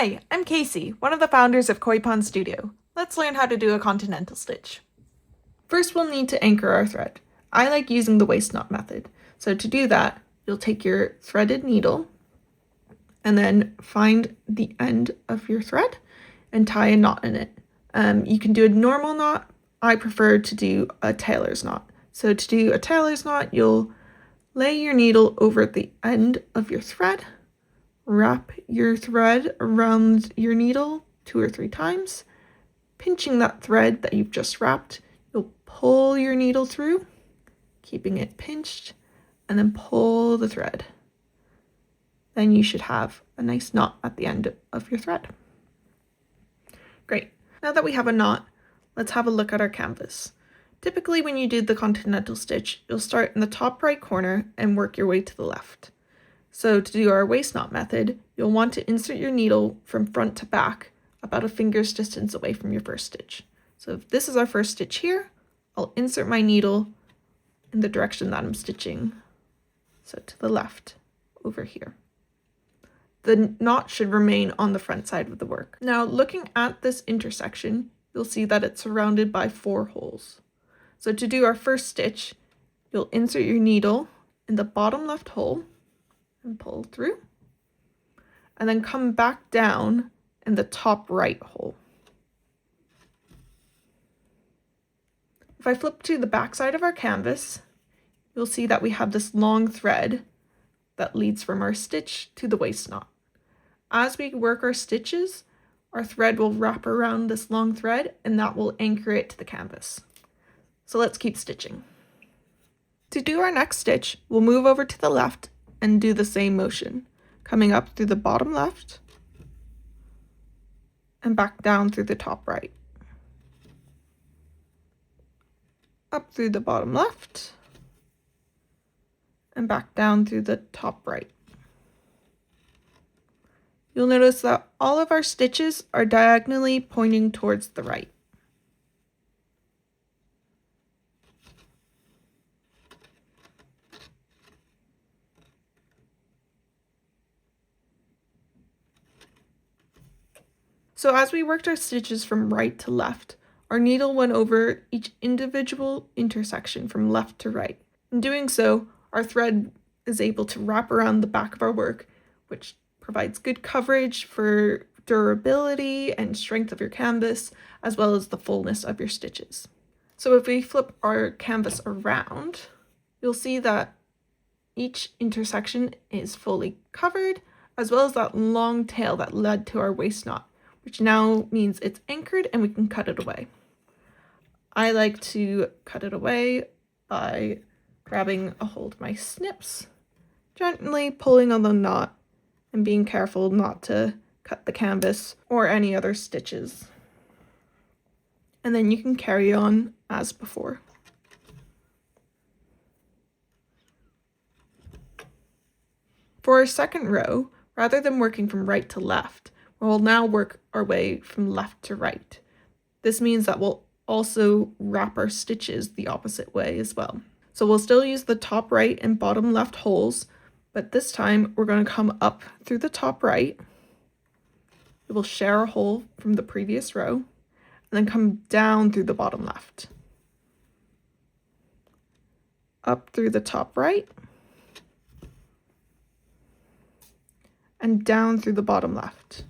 Hi, I'm Casey, one of the founders of Koi Pond Studio. Let's learn how to do a continental stitch. First, we'll need to anchor our thread. I like using the waist knot method. So to do that, you'll take your threaded needle and then find the end of your thread and tie a knot in it. You can do a normal knot. I prefer to do a tailor's knot. So to do a tailor's knot, you'll lay your needle over the end of your thread, wrap your thread around your needle 2 or 3 times, pinching that thread that you've just wrapped. You'll pull your needle through, keeping it pinched, and then pull the thread. Then you should have a nice knot at the end of your thread. Great. Now that we have a knot, let's have a look at our canvas. Typically, when you do the continental stitch, you'll start in the top right corner and work your way to the left. So to do our waist knot method, you'll want to insert your needle from front to back about a finger's distance away from your first stitch. So if this is our first stitch here, I'll insert my needle in the direction that I'm stitching. So to the left over here. The knot should remain on the front side of the work. Now looking at this intersection, you'll see that it's surrounded by 4 holes. So to do our first stitch, you'll insert your needle in the bottom left hole and pull through, and then come back down in the top right hole. If I flip to the back side of our canvas, you'll see that we have this long thread that leads from our stitch to the waist knot. As we work our stitches, our thread will wrap around this long thread and that will anchor it to the canvas. So let's keep stitching. To do our next stitch, we'll move over to the left and do the same motion, coming up through the bottom left and back down through the top right. Up through the bottom left and back down through the top right. You'll notice that all of our stitches are diagonally pointing towards the right. So as we worked our stitches from right to left, our needle went over each individual intersection from left to right. In doing so, our thread is able to wrap around the back of our work, which provides good coverage for durability and strength of your canvas, as well as the fullness of your stitches. So if we flip our canvas around, you'll see that each intersection is fully covered, as well as that long tail that led to our waist knot, which now means it's anchored and we can cut it away. I like to cut it away by grabbing a hold of my snips, gently pulling on the knot, and being careful not to cut the canvas or any other stitches. And then you can carry on as before. For our second row, rather than working from right to left, we'll now work our way from left to right. This means that we'll also wrap our stitches the opposite way as well. So we'll still use the top right and bottom left holes, but this time we're going to come up through the top right. We will share a hole from the previous row, and then come down through the bottom left. Up through the top right, and down through the bottom left.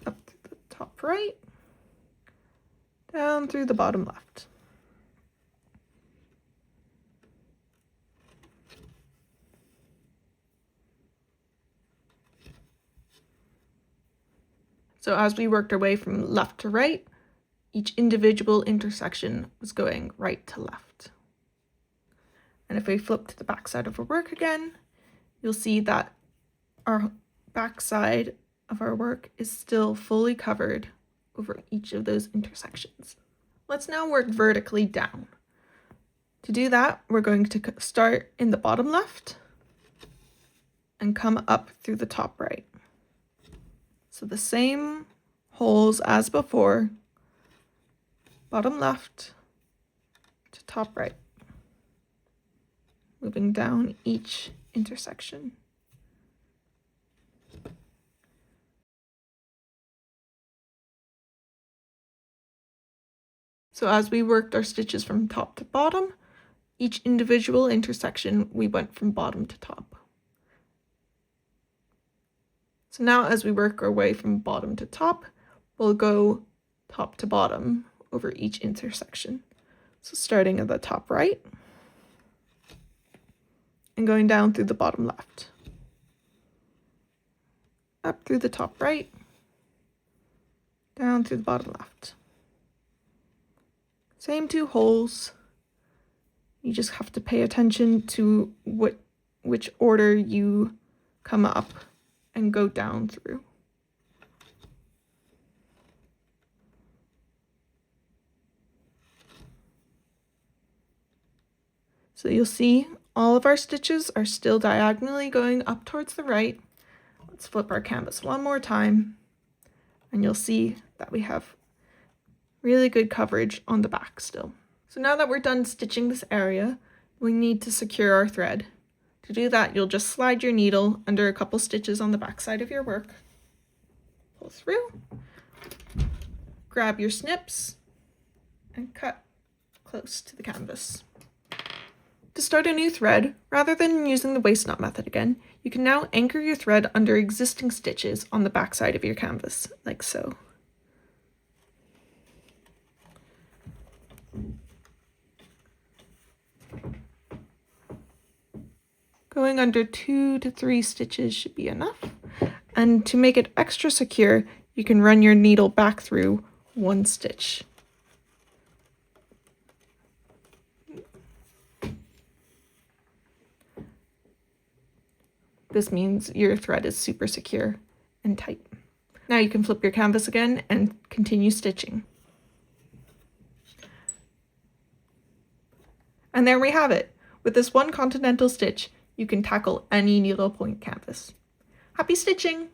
Up through the top right, down through the bottom left. So as we worked our way from left to right, each individual intersection was going right to left. And if we flip to the back side of our work again, you'll see that our back side of our work is still fully covered over each of those intersections. Let's now work vertically down. To do that, we're going to start in the bottom left and come up through the top right. So the same holes as before, bottom left to top right, moving down each intersection. So as we worked our stitches from top to bottom, each individual intersection we went from bottom to top. So now as we work our way from bottom to top, we'll go top to bottom over each intersection. So starting at the top right and going down through the bottom left, up through the top right, down through the bottom left. Same two holes. You just have to pay attention to which order you come up and go down through. So you'll see all of our stitches are still diagonally going up towards the right. Let's flip our canvas one more time, and you'll see that we have really good coverage on the back still. So now that we're done stitching this area, we need to secure our thread. To do that, you'll just slide your needle under a couple stitches on the back side of your work, pull through, grab your snips, and cut close to the canvas. To start a new thread, rather than using the waist knot method again, you can now anchor your thread under existing stitches on the back side of your canvas, like so. Going under 2 to 3 stitches should be enough. And to make it extra secure, you can run your needle back through 1 stitch. This means your thread is super secure and tight. Now you can flip your canvas again and continue stitching. And there we have it. With this one continental stitch, you can tackle any needlepoint canvas. Happy stitching!